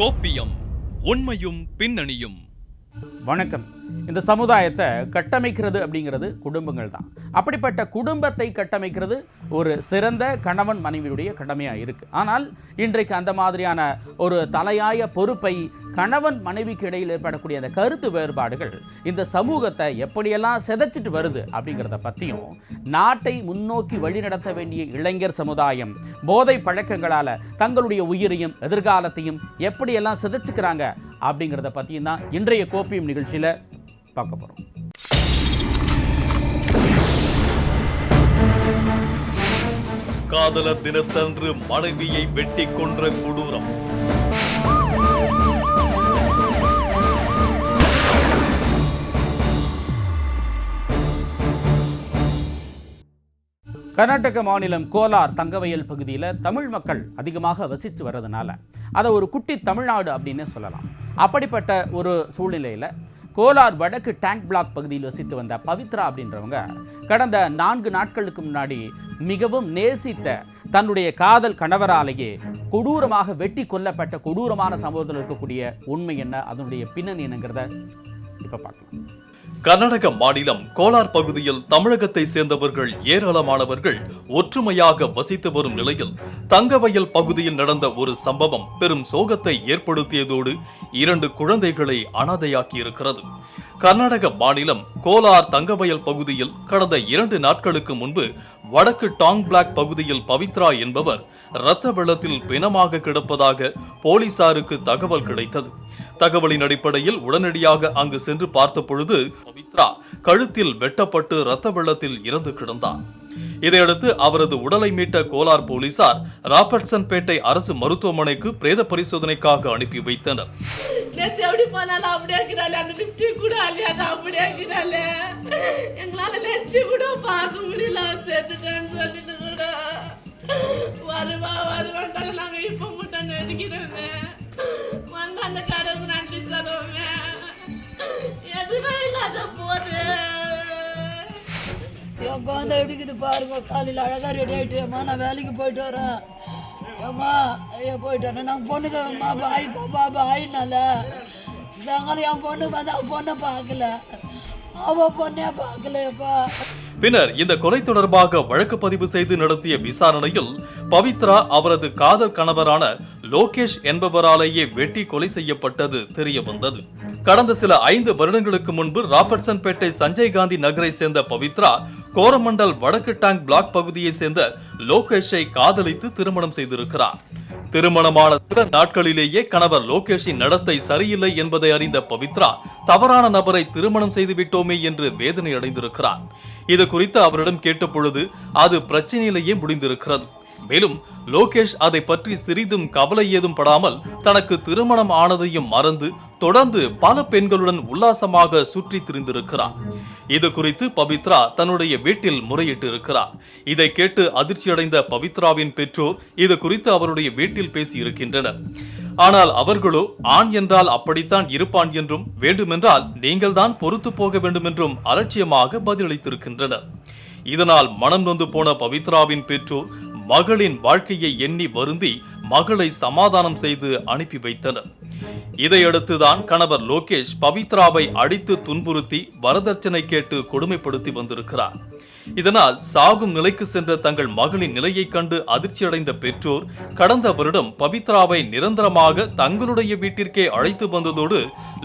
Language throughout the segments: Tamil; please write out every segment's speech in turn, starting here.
கோப்பியம் உண்மையும் பின்னணியும். வணக்கம். இந்த சமுதாயத்தை கட்டமைக்கிறது அப்படிங்கிறது குடும்பங்கள் தான். அப்படிப்பட்ட குடும்பத்தை கட்டமைக்கிறது ஒரு சிறந்த கணவன் மனைவியுடைய கடமையாக இருக்குது. ஆனால் இன்றைக்கு அந்த மாதிரியான ஒரு தலையாய பொறுப்பை கணவன் மனைவிக்கு இடையில் ஏற்படக்கூடிய அந்த கருத்து வேறுபாடுகள் இந்த சமூகத்தை எப்படியெல்லாம் சிதைச்சிட்டு வருது அப்படிங்கிறத பற்றியும், நாட்டை முன்னோக்கி வழிநடத்த வேண்டிய இளைஞர் சமுதாயம் போதை பழக்கங்களால் தங்களுடைய உயிரையும் எதிர்காலத்தையும் எப்படியெல்லாம் சிதைச்சுக்கிறாங்க அப்படிங்கிறத பற்றியும் தான் இன்றைய கோப்பியம் நிகழ்ச்சியில் பார்க்க போகிறோம். காதலர் தினத்தன்று மனைவியை வெட்டி கொன்ற கொடூரம். கர்நாடக மாநிலம் கோலார் தங்கவயல் பகுதியில் தமிழ் மக்கள் அதிகமாக வசித்து வர்றதுனால அதை ஒரு குட்டி தமிழ்நாடு அப்படின்னு சொல்லலாம். அப்படிப்பட்ட ஒரு சூழ்நிலையில் கோலார் வடக்கு டேங்க் பிளாக் பகுதியில் வசித்து வந்த பவித்ரா அப்படின்றவங்க கடந்த 4 நாட்களுக்கு முன்னாடி மிகவும் நேசித்த தன்னுடைய காதல் கணவராலேயே கொடூரமாக வெட்டி கொல்லப்பட்ட கொடூரமான சம்பவத்தில் இருக்கக்கூடிய உண்மை என்ன, அதனுடைய பின்னணி என்னங்கிறத இப்போ பார்க்கலாம். கர்நாடக மாநிலம் கோலார் பகுதியில் தமிழகத்தை சேர்ந்தவர்கள் ஏராளமானவர்கள் ஒற்றுமையாக வசித்து வரும் நிலையில் தங்கவயல் பகுதியில் நடந்த ஒரு சம்பவம் பெரும் சோகத்தை ஏற்படுத்தியதோடு 2 குழந்தைகளை அனாதையாக்கி இருக்கிறது. கர்நாடக மாநிலம் கோலார் தங்கவயல் பகுதியில் கடந்த 2 நாட்களுக்கு முன்பு வடக்கு டாங் பிளாக் பகுதியில் பவித்ரா என்பவர் இரத்த வெள்ளத்தில் பிணமாக கிடப்பதாக போலீசாருக்கு தகவல் கிடைத்தது. தகவலின் அடிப்படையில் உடனடியாக அங்கு சென்று பார்த்த பொழுது பவித்ரா கழுத்தில் வெட்டப்பட்டு இரத்த வெள்ளத்தில் இறந்து கிடந்தார். இதையடுத்து அவரது உடலை மீட்ட கோலார் போலீசார் ராபர்ட்சன் பேட்டை அரசு மருத்துவமனைக்கு பிரேத பரிசோதனைக்காக அனுப்பி வைத்தனர். என் குழந்தை எப்படிக்குது பாருங்க. காலையில் அழகாக ரெடி ஆகிட்டு அம்மா நான் வேலைக்கு போயிட்டு வரேன், ஏம்மா ஐயா போயிட்டு வரேன். நாங்கள் பொண்ணுக்கு அம்மா பாய் பாப்பா பாயினால சாயங்காலம் என் பொண்ணு வந்து அவன் பொண்ணை பார்க்கல, அவன் பொண்ணே பார்க்கலையப்பா. பின்னர் இந்த கொலை தொடர்பாக வழக்கு பதிவு செய்து நடத்திய விசாரணையில் பவித்ரா அவரது காதல் கணவரான லோகேஷ் என்பவராலேயே வெட்டி கொலை செய்யப்பட்டது தெரிய வந்தது. கடந்த சில 5 வருடங்களுக்கு முன்பு ராபர்ட்சன் பேட்டை சஞ்சய் காந்தி நகரை சேர்ந்த பவித்ரா கோரமண்டல் வடக்கு டேங்க் பிளாக் பகுதியை சேர்ந்த லோகேஷை காதலித்து திருமணம் செய்திருக்கிறார். திருமணமான சில நாட்களிலேயே கணவர் லோகேஷின் நடத்தை சரியில்லை என்பதை அறிந்த பவித்ரா தவறான நபரை திருமணம் செய்து விட்டோமே என்று வேதனை அடைந்திருக்கிறார். இது குறித்து அவரிடம் கேட்ட பொழுது அது பிரச்சனையிலேயே முடிந்திருக்கிறது. மேலும் லோகேஷ் அதை பற்றி சிறிதும் கவலை ஏதும் படாமல் தனக்கு திருமணம் ஆனதையும் மறந்து தொடர்ந்து பல பெண்களுடன் உல்லாசமாக சுற்றி திரிந்திருக்கிறார். இது குறித்து பவித்ரா தன்னுடைய வீட்டில் முறையிட்டு இருக்கிறார். இதை கேட்டு அதிர்ச்சியடைந்த பவித்ராவின் பெற்றோர் இது குறித்து அவருடைய வீட்டில் பேசி இருக்கின்றனர். ஆனால் அவர்களோ ஆண் என்றால் அப்படித்தான் இருப்பான் என்றும் வேண்டுமென்றால் நீங்கள் தான் பொறுத்து போக வேண்டும் என்றும் அலட்சியமாக பதிலளித்திருக்கின்றனர். இதனால் மனம் நொந்து போன பவித்ராவின் பெற்றோர் மகளின் வாழ்க்கையை எண்ணி வருந்தி மகளை சமாதானம் செய்து அனுப்பி வைத்தனர். இதையடுத்துதான் கணவர் லோகேஷ் பவித்ராவை அடித்து துன்புறுத்தி வரதட்சணை கேட்டு கொடுமைப்படுத்தி வந்திருக்கிறார். இதனால் சாகும் நிலைக்கு சென்ற தங்கள் மகளின் நிலையை கண்டு அதிர்ச்சியடைந்த பெற்றோர் கடந்த வருடம் பவித்ராவை நிரந்தரமாக தங்களுடைய வீட்டிற்கே அழைத்து வந்ததோடு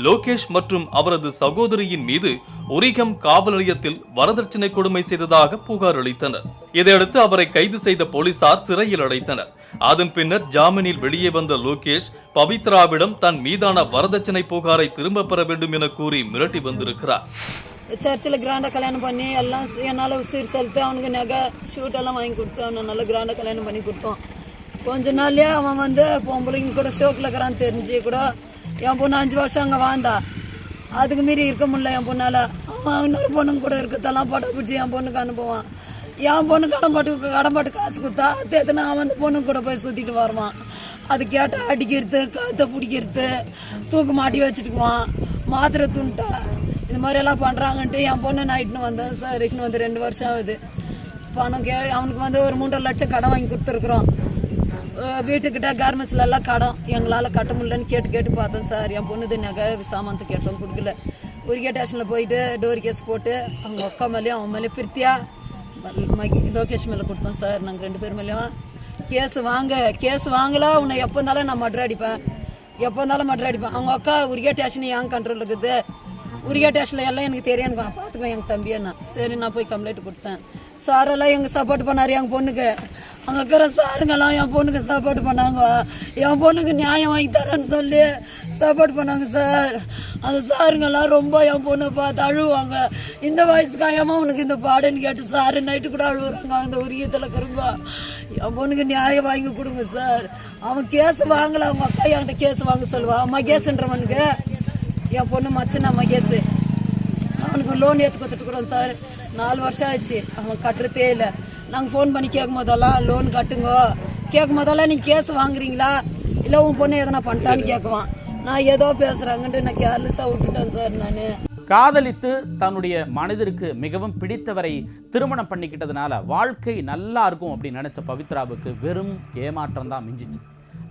லோகேஷ் மற்றும் அவரது சகோதரியின் மீது உரிகம் காவல் நிலையத்தில் வரதட்சணை கொடுமை செய்ததாக புகார் அளித்தனர். இதையடுத்து அவரை கைது செய்த போலீசார் சிறையில் அடைத்தனர். அதன் பின்னர் ஜாமீனில் வெளியே வந்த லோகேஷ் பவித்ராவிடம் தன் மீதான வரதட்சணை புகாரை திரும்ப பெற வேண்டும் என கூறி மிரட்டி வந்திருக்கிறார். சர்ச்சில் கிராண்டாக கல்யாணம் பண்ணி எல்லாம் என்னால் சீர் செலுத்து அவனுக்கு நகை ஷூட் எல்லாம் வாங்கி கொடுத்து அவனை நல்லா கிராண்டாக கல்யாணம் பண்ணி கொடுத்தோம். கொஞ்ச நாள்லேயே அவன் வந்து பொம்பளைங்க கூட ஷோக்கில் இருக்கிறான்னு தெரிஞ்சு கூட என் பொண்ணு 5 வருஷம் அங்கே வாழ்ந்தா. அதுக்கு மீறி இருக்க முடியல என் பொண்ணால். அவன் இன்னொரு பொண்ணுங்க கூட இருக்கத்தெல்லாம் படம் பிடிச்சி என் பொண்ணுக்கு அனுப்புவான். என் பொண்ணு கடன்பாட்டு காசு கொடுத்தா தேத்தனா அவன் அந்த பொண்ணுங்க கூட போய் சுற்றிட்டு வருவான். அது கேட்டால் அடிக்கிறது, கழுத்தை பிடிக்கிறது, தூக்கு மாட்டி வச்சுட்டுக்குவான், மாத்திரை துண்டா இது மாதிரியெல்லாம் பண்ணுறாங்கன்ட்டு என் பொண்ணு நான் இட்டுன்னு வந்தேன் சார். இட்டுன்னு வந்து 2 வருஷம் ஆகுது. பணம் அவனுக்கு வந்து ஒரு 3.5 லட்சம் கடன் வாங்கி கொடுத்துருக்குறோம். வீட்டுக்கிட்ட கார்மெண்ட்ஸ்ல எல்லாம் கடன் எங்களால் கட்ட முடியலன்னு கேட்டு பார்த்தோம் சார். என் பொண்ணுது நகை சாமானத்தை கேட்டோம், கொடுக்கல. உரிகா ஸ்டேஷனில் போயிட்டு டோர் கேஸ் போட்டு அவங்க அக்கா மேலேயும் அவன் மேலேயும் பிரித்தியா லோகேஷ் மேலே கொடுத்தோம் சார். நாங்கள் 2 பேர் மேலேயும் கேஸ் வாங்கல. உன்னை எப்போ இருந்தாலும் நான் மட்ரு அடிப்பேன், அவங்க அக்கா உரிகா ஸ்டேஷன் என் கண்ட்ரோல் இருக்குது. உரிகா ஸ்டேஷனில் எல்லாம் எனக்கு தெரியும், எனக்கு நான் பார்த்துக்குவேன் எங்கள் தம்பியை. நான் சரி நான் போய் கம்ப்ளைண்ட் கொடுத்தேன். சாரெல்லாம் எங்கள் சப்போர்ட் பண்ணார் எங்கள் பொண்ணுக்கு. அங்கே இருக்கிற சாருங்கெல்லாம் என் பொண்ணுக்கு சப்போர்ட் பண்ணாங்க. என் பொண்ணுக்கு நியாயம் வாங்கி தரேன்னு சொல்லி சப்போர்ட் பண்ணாங்க சார். அந்த சாருங்கெல்லாம் ரொம்ப என் பொண்ணை பார்த்து அழுவாங்க. இந்த வயசுக்காயமா உனக்கு இந்த பாடுன்னு கேட்டு சாரு நைட்டு கூட அழுவுறாங்க. அந்த உரியத்தில் இருக்கிறவங்க என் பொண்ணுக்கு நியாயம் வாங்கி கொடுங்க சார். அவன் கேஸ் வாங்கலை, அவங்க அக்கா என்கிட்ட கேஸ் வாங்க சொல்லுவான். மகேஷ்ன்றவனுக்கு என் பொண்ணு மச்சனா மகேஷ், அவனுக்கு லோன் ஏற்று கொடுத்துட்டுக்குறோம் சார். 4 வருஷம் ஆச்சு, அவன் கட்டுறதே இல்லை. நாங்கள் ஃபோன் பண்ணி கேட்கும் போதெல்லாம் லோன் கட்டுங்க, கேட்கும் போதெல்லாம் நீங்கள் கேஸ் வாங்குறீங்களா இல்லை உன் பொண்ணு எதனா பண்ணிட்டான்னு கேட்குவான். நான் ஏதோ பேசுகிறாங்கன்ட்டு நான் கேர்லெஸ்ஸாக விட்டுட்டேன் சார். நான் காதலித்து தன்னுடைய மனதிற்கு மிகவும் பிடித்தவரை திருமணம் பண்ணிக்கிட்டதுனால வாழ்க்கை நல்லா இருக்கும் அப்படின்னு நினைச்ச பவித்ராவுக்கு வெறும் ஏமாற்றம் தான் மிஞ்சிச்சு.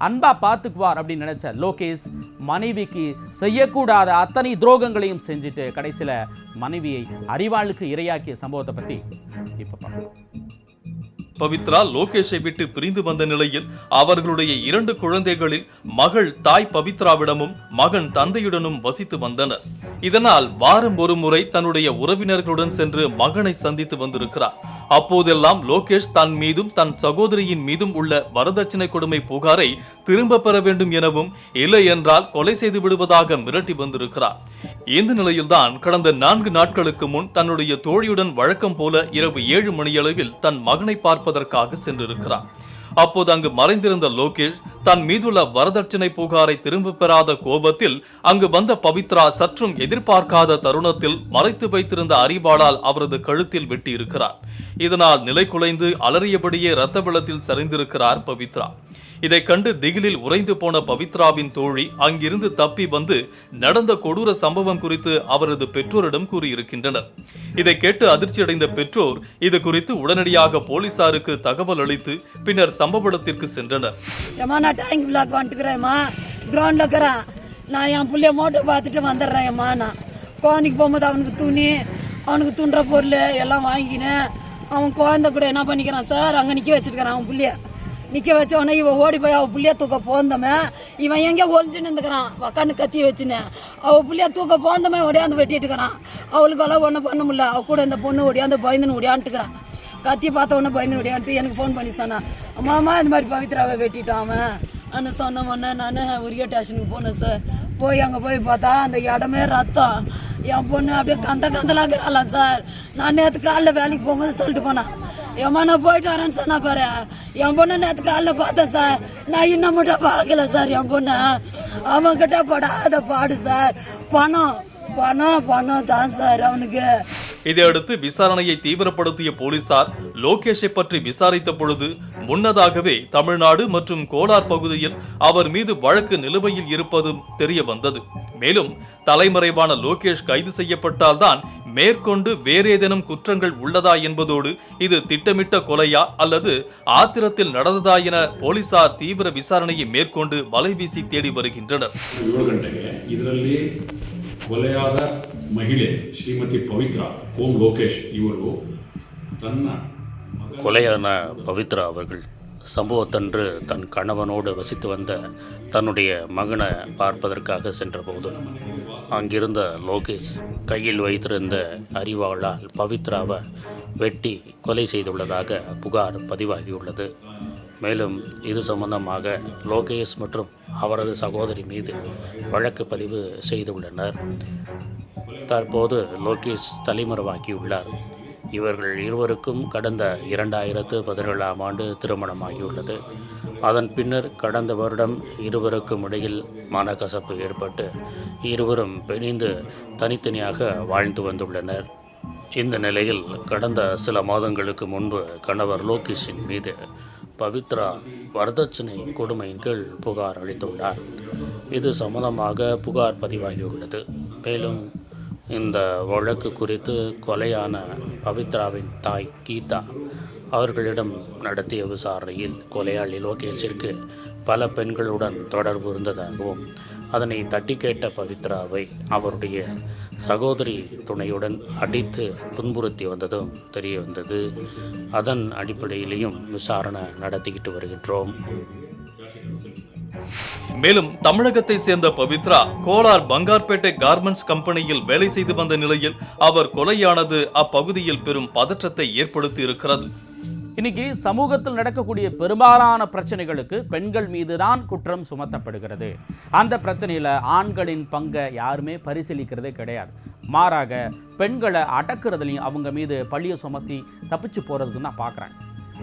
அன்பா பார்த்துக்குவார் அப்படின்னு நினைச்ச லோகேஷ் மனைவிக்கு செய்யக்கூடாத அத்தனை துரோகங்களையும் செஞ்சுட்டு கடைசியில் மனைவியை அறிவாளுக்கு இரையாக்கிய சம்பவத்தை பற்றி இப்போ பார்க்கலாம். பவித்ரா லோகேஷை விட்டு பிரிந்து வந்த நிலையில் அவர்களுடைய 2 குழந்தைகளில் மகள் தாய் பவித்ராவிடமும் மகன் தந்தையுடனும் வசித்து வந்தனர். இதனால் வாரம் ஒரு முறை தன்னுடைய உறவினர்களுடன் சென்று மகனை சந்தித்து வந்திருக்கிறார். அப்போதெல்லாம் லோகேஷ் தன் மீதும் தன் சகோதரியின் மீதும் உள்ள வரதட்சணை கொடுமை புகாரை திரும்ப பெற வேண்டும் எனவும் இல்லை என்றால் கொலை செய்து விடுவதாக மிரட்டி வந்திருக்கிறார். இந்த நிலையில்தான் கடந்த 4 நாட்களுக்கு முன் தன்னுடைய தோழியுடன் வழக்கம் போல இரவு 7 மணியளவில் தன் மகனை பார்ப்பதற்காக சென்றிருக்கிறார். அப்போது அங்கு மறைந்திருந்த லோகேஷ் தன் மீதுள்ள வரதட்சணை புகாரை திரும்ப பெறாத கோபத்தில் அங்கு வந்த பவித்ரா சற்றும் எதிர்பார்க்காத தருணத்தில் மறைத்து வைத்திருந்த அரிவாளால் அவரது கழுத்தில் வெட்டியிருக்கிறார். இதனால் நிலை குலைந்து அலறியபடியே இரத்த வெள்ளத்தில் சரிந்திருக்கிறார் பவித்ரா. இதை கண்டு திகிலில் உறைந்து போன பவித்ராவின் தோழி அங்கிருந்து தப்பி வந்து நடந்த கொடூர சம்பவம் குறித்து அவரது பெற்றோரிடம் கூறியிருக்கின்றனர். இதை கேட்டு அதிர்ச்சியடைந்த பெற்றோர் இது குறித்து உடனடியாக போலீசாருக்கு தகவல் அளித்து பின்னர் சம்பவ இடத்திற்கு சென்றனர். நான் என் பிள்ளைய மோட்டோ பார்த்துட்டு வந்துடுறேன். நான் குழந்தைக்கு போகும்போது அவனுக்கு துணி, அவனுக்கு துண்டுற பொருள் எல்லாம் வாங்கினேன். அவன் குழந்தை கூட என்ன பண்ணிக்கிறான் சார், அங்கே நிற்க வச்சுருக்கிறான். அவன் பிள்ளைய நிற்க வச்சவொடனே இவன் ஓடி போய் அவள் பிள்ளைய தூக்க போந்தவன் இவன் எங்கேயோ ஒழிஞ்சுன்னு இருந்துக்கிறான். உக்காந்து கத்தி வச்சுனேன். அவள் பிள்ளைய தூக்க போந்தவன் ஒடியாந்து வெட்டிட்டுக்கிறான். அவளுக்கெல்லாம் ஒன்றும் பண்ண முடியல. அவள் கூட இந்த பொண்ணு ஒடியாந்து பயந்துன்னு ஒடியான்ட்டுக்கிறான். கத்தி பார்த்த உடனே பயந்து ஒடியான்ட்டு எனக்கு ஃபோன் பண்ணி சொன்னான், அம்மாமா இந்த மாதிரி பவித்ராவை வெட்டிட்டான் அவன். நான் சொன்ன உடனே நான் உரிய ஸ்டேஷனுக்கு போனேன் சார். போய் அங்கே போய் பார்த்தா அந்த இடமே ரத்தம். என் பொண்ணு அப்படியே கந்தலாம் இருக்கிறாளாம் சார். நான் நேற்று காலைல வேலைக்கு போகும்போது சொல்லிட்டு போனேன், ஏம்மா நான் போயிட்டு வரேன்னு சொன்னா பாரு. என் பொண்ணு நேற்று காலைல பார்த்தேன் சார். நான் இன்னும் மட்டும் பார்க்கல சார். என் பொண்ணு அவன்கிட்ட படாத பாடு சார். பணம் பணம் பணம் தான் சார் அவனுக்கு. இதையடுத்து விசாரணையை தீவிரப்படுத்திய போலீசார் லோகேஷை பற்றி விசாரித்த பொழுது முன்னதாகவே தமிழ்நாடு மற்றும் கோலார் பகுதியில் அவர் மீது வழக்கு நிலுவையில் இருப்பதும் தெரிய வந்தது. மேலும் தலைமறைவான லோகேஷ் கைது செய்யப்பட்டால்தான் மேற்கொண்டு வேறேதேனும் குற்றங்கள் உள்ளதா என்பதோடு இது திட்டமிட்ட கொலையா அல்லது ஆத்திரத்தில் நடந்ததா என போலீசார் தீவிர விசாரணையை மேற்கொண்டு வலைவீசி தேடி வருகின்றனர். ಕೊಲೆಯಾದ ಮಹಿಳೆ ಶ್ರೀಮತಿ ಪವಿತ್ರ ಕೋಂ ಲೋಕೇಶ್ ಇವರು ತನ್ನ கொலையான பவித்ரா அவர்கள் சம்பவத்தன்று தன் கணவனோடு வசித்து வந்த தன்னுடைய மகனை பார்ப்பதற்காக சென்றபோது அங்கிருந்த லோகேஷ் கையில் வைத்திருந்த அரிவாளால் பவித்ராவை வெட்டி கொலை செய்துள்ளதாக புகார் பதிவாகியுள்ளது. மேலும் இது சம்பந்தமாக லோகேஷ் மற்றும் அவரது சகோதரி மீது வழக்கு பதிவு செய்துள்ளனர். தற்போது லோகேஷ் தலைமறைவாகியுள்ளார். இவர்கள் இருவருக்கும் கடந்த 2017ஆம் ஆண்டு திருமணமாகியுள்ளது. அதன் பின்னர் கடந்த வருடம் இருவருக்கும் இடையில் மனக்கசப்பு ஏற்பட்டு இருவரும் பிரிந்து தனித்தனியாக வாழ்ந்து வந்துள்ளனர். இந்த நிலையில் கடந்த சில மாதங்களுக்கு முன்பு கணவர் லோகேஷின் மீது பவித்ரா வரதட்சணை கொடுமையின் கீழ் புகார் அளித்துள்ளார். இது சம்பந்தமாக புகார் பதிவாகியுள்ளது. மேலும் இந்த வழக்கு குறித்து கொலையான பவித்ராவின் தாய் கீதா அவர்களிடம் நடத்திய விசாரணையில் கொலையாளி லோகேஷிற்கு பல பெண்களுடன் தொடர்பு இருந்ததாகவும் அதனை தட்டி கேட்ட பவித்ராவை அவருடைய சகோதரி துணையுடன் அடித்து துன்புறுத்தி வந்ததும் தெரிய வந்தது. அதன் அடிப்படையிலையும் விசாரணை நடத்திக்கிட்டு வருகின்றோம். மேலும் தமிழகத்தை சேர்ந்த பவித்ரா கோலார் பங்கார்பேட்டை கார்மெண்ட்ஸ் கம்பெனியில் வேலை செய்து வந்த நிலையில் அவர் கொலையானது அப்பகுதியில் பெரும் பதற்றத்தை ஏற்படுத்தி இருக்கிறது. இன்னைக்கு சமூகத்தில் நடக்கக்கூடிய பெரும்பாலான பிரச்சனைகளுக்கு பெண்கள் மீதுதான் குற்றம் சுமத்தப்படுகிறது. அந்த பிரச்சனையில் ஆண்களின் பங்கை யாருமே பரிசீலிக்கிறதே கிடையாது. மாறாக பெண்களை அடக்குறதுலையும் அவங்க மீது பழியை சுமத்தி தப்பிச்சு போகிறதுக்கு தான் பார்க்குறாங்க.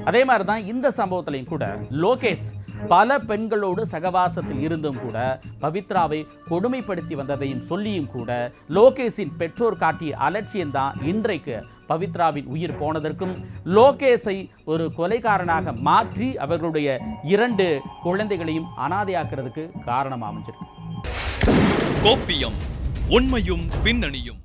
அதே மாதிரி தான் இந்த சம்பவத்திலையும் கூட லோகேஷ் பல பெண்களோடு சகவாசத்தில் இருந்தும் கூட பவித்ராவை கொடுமைப்படுத்தி வந்ததையும் சொல்லியும் கூட லோகேஷின் பெற்றோர் காட்டிய அலட்சியம்தான் இன்றைக்கு பவித்ராவின் உயிர் போனதற்கும் லோகேஷை ஒரு கொலைகாரனாக மாற்றி அவர்களுடைய 2 குழந்தைகளையும் அனாதையாக்குறதுக்கு காரணம் அமைஞ்சிருக்கு. கோப்பியம் உண்மையும் பின்னணியும்.